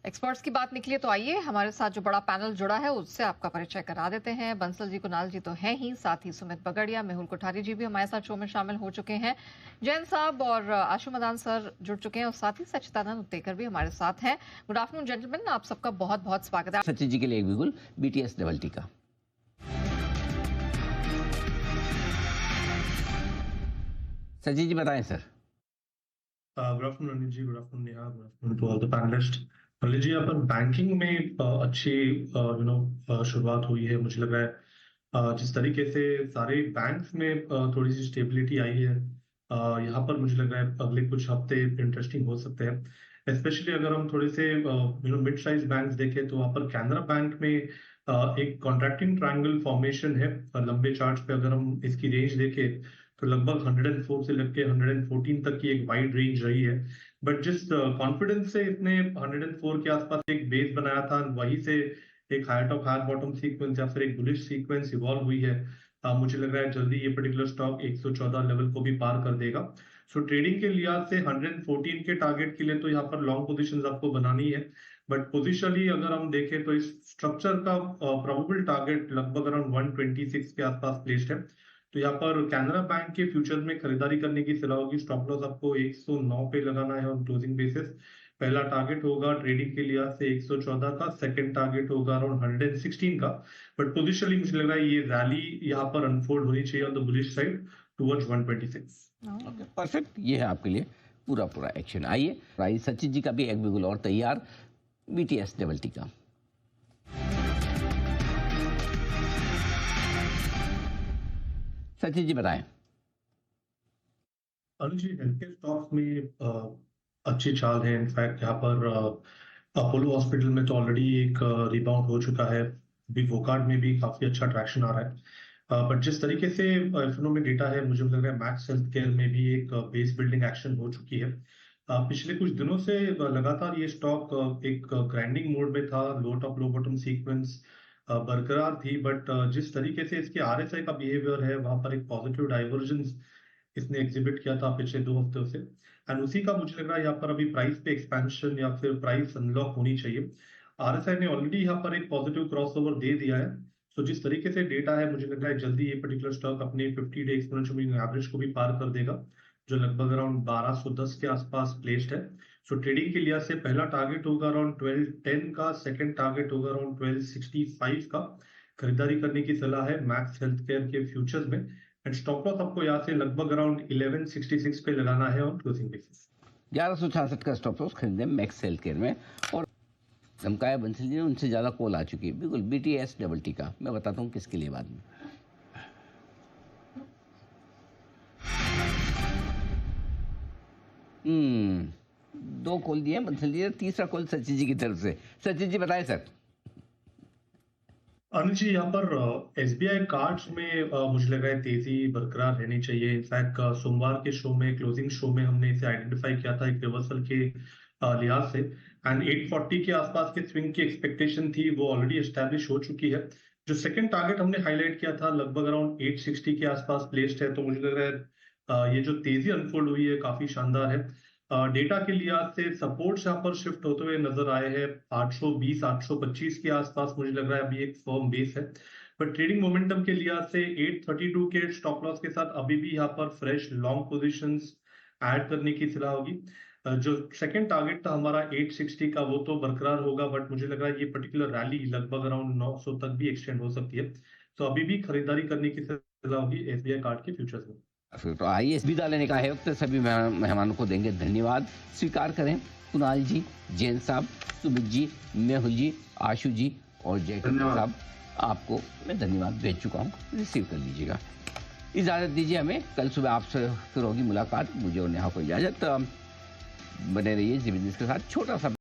Experts की बात निकली तो आइए हमारे साथ जो बड़ा पैनल जुड़ा है उससे आपका परिचय करा देते हैं। बंसल जी, कुणाल जी तो हैं ही, साथ ही सुमित बगड़िया, मेहुल कोठारी जी भी हमारे साथ शो में शामिल हो चुके हैं। जैन साहब और आशु मदान सर जुड़ चुके हैं और साथ ही सच्चिदानंद उत्तेकर भी हमारे साथ हैं। गुड आफ्टरनून जेंटलमैन, आप सबका बहुत बहुत स्वागत है। सचिन जी के लिए एक बिल्कुल BTS डबल टी का। सचिन जी बताएं sir. Good afternoon Anil ji, good afternoon Neha, good afternoon to all the panelists. Anil ji, यहाँ पर बैंकिंग में अच्छी शुरुआत हुई है। मुझे लग रहा है जिस तरीके से सारे बैंक्स में थोड़ी सी स्टेबिलिटी आई है, यहाँ पर मुझे लग रहा है अगले कुछ हफ्ते इंटरेस्टिंग हो सकते हैं। स्पेशली अगर हम थोड़े से मिड साइज बैंक्स देखें तो वहाँ पर कैनरा बैंक में एक कॉन्ट्रैक्टिंग ट्रायंगल फॉर्मेशन है। लंबे चार्ट पे अगर हम इसकी रेंज देखें तो लगभग 104 से लेकर 114 तक की एक वाइड रेंज रही है। बट जिस कॉन्फिडेंस से इसने 104 के आसपास एक बेस बनाया था, वहीं से एक higher top higher bottom sequence या फिर एक बुलिश सीक्वेंस इवॉल्व हुई है। मुझे लग रहा है जल्दी ये पर्टिकुलर स्टॉक 114 लेवल को भी पार कर देगा। सो ट्रेडिंग के लिहाज से 114 के टारगेट के लिए तो यहाँ पर लॉन्ग पोजीशंस आपको बनानी है। बट पोजिशनली अगर हम देखें तो इस स्ट्रक्चर का प्रोबेबल टारगेट लगभग अराउंड 126 के आसपास प्लेस्ड है। तो यहाँ पर कैनरा बैंक के फ्यूचर में खरीदारी करने की सलाह होगी। स्टॉप लॉस आपको 109 पे लगाना है ऑन क्लोजिंग बेसिस। पहला टारगेट होगा ट्रेडिंग के लिहाज से 114 का, सेकंड टारगेट होगा अराउंड 116 का। बट पोजिशनली मुझे लग रहा है ये रैली यहाँ पर अनफोल्ड होनी चाहिए on the bullish side towards 126। Perfect, ये है आपके लिए पूरा एक्शन। आइए सचिन जी का भी एक बिल्कुल और तैयार BTS डबल टी का। सचिन जी बताएं। अरुण जी, हेल्थकेयर स्टॉक्स में अच्छी चाल है। इनफैक्ट यहाँ पर अपोलो हॉस्पिटल में तो ऑलरेडी एक रिबाउंड हो चुका है। अभी वोकार्ड में भी काफी अच्छा ट्रैक्शन आ रहा है। बट जिस तरीके से एफएनओ में डेटा है, मुझे लग रहा है मैक्स हेल्थ केयर में भी एक बेस बिल्डिंग एक्शन हो चुकी है। पिछले कुछ दिनों से लगातार ये स्टॉक एक ग्राइंडिंग मोड में था। लो टॉप लो बॉटम सीक्वेंस बरकरार थी। बट जिस तरीके से इसके RSI का बिहेवियर है, वहां पर एक पॉजिटिव डाइवर्जेंस इसने एग्जिबिट किया था पिछले 2 हफ्तों से। एंड उसी का मुझे लग रहा है यहाँ पर अभी प्राइस पे एक्सपेंशन या फिर प्राइस अनलॉक होनी चाहिए। RSI ने ऑलरेडी यहाँ पर एक पॉजिटिव क्रॉसओवर दे दिया है। तो जिस तरीके से डेटा है, मुझे लग रहा है जल्दी ये पर्टिकुलर स्टॉक अपने 50 डे एक्सपोनेंशियल मूविंग एवरेज को भी पार कर देगा, जो लगभग अराउंड 1210 के आसपास प्लेस्ड है। सो ट्रेडिंग के लिहाज से पहला टारगेट होगा अराउंड 1210 का, सेकंड टारगेट होगा अराउंड 1265 का। खरीदारी करने की सलाह है मैक्स हेल्थ केयर के फ्यूचर्स में। एंड स्टॉप लॉस आपको यहाँ से लगभग अराउंड 1166 पे लगाना है ऑन क्लोजिंग बेसिस। 1166 का स्टॉप लॉस खरीदे मैक्स हेल्थ केयर में। और धमकाया बंसल जी ने, उनसे ज्यादा कॉल आ चुकी है। बिल्कुल BTS डबल टी का मैं बताता हूँ किसके लिए बाद में। दो कॉल दिए बंसल जी ने, तीसरा कॉल सचिन जी की तरफ से। सचिन जी बताएं सर। अनिल जी, यहाँ पर SBI कार्ड्स में मुझे लग रहा है तेजी बरकरार रहनी चाहिए। इनफैक्ट सोमवार के शो में, क्लोजिंग शो में हमने इसे आइडेंटिफाई किया था एक रिवर्सल के लिहाज से। एंड 840 के आसपास के स्विंग की एक्सपेक्टेशन थी, वो ऑलरेडी एस्टेब्लिश हो चुकी है। जो सेकंड टारगेट हमने हाईलाइट किया था लगभग अराउंड 860 के आसपास प्लेस्ड है। तो मुझे लग रहा है ये जो तेजी अनफोल्ड हुई है काफी शानदार है। डेटा के लिहाज से सपोर्ट्स यहाँ पर शिफ्ट होते हुए नजर आए हैं 820 825 के आसपास। मुझे लग रहा है अभी एक फर्म बेस है। बट ट्रेडिंग मोमेंटम के लिहाज से 832 के स्टॉप लॉस के साथ अभी भी यहाँ पर फ्रेश लॉन्ग पोजीशंस ऐड करने की सलाह होगी। जो सेकंड टारगेट था हमारा 860 का, वो तो बरकरार होगा। बट मुझे लग रहा है ये पर्टिकुलर रैली लगभग अराउंड 900 तक भी एक्सटेंड हो सकती है। तो अभी भी खरीदारी करने की सलाह होगी SBI कार्ड के फ्यूचर्स में। तो आइए विदा लेने का है वक्त, सभी मेहमानों को देंगे धन्यवाद। स्वीकार करें कुणाल जी, जैन साहब, सुमित जी, मेहुल जी, आशु जी और जयकुमार साहब, आपको मैं धन्यवाद भेज चुका हूँ, रिसीव कर लीजिएगा। इजाज़त दीजिए हमें, कल सुबह आपसे फिर होगी मुलाकात। मुझे और नेहा को इजाज़त। बने रहिए जी बिजनेस के साथ। छोटा सा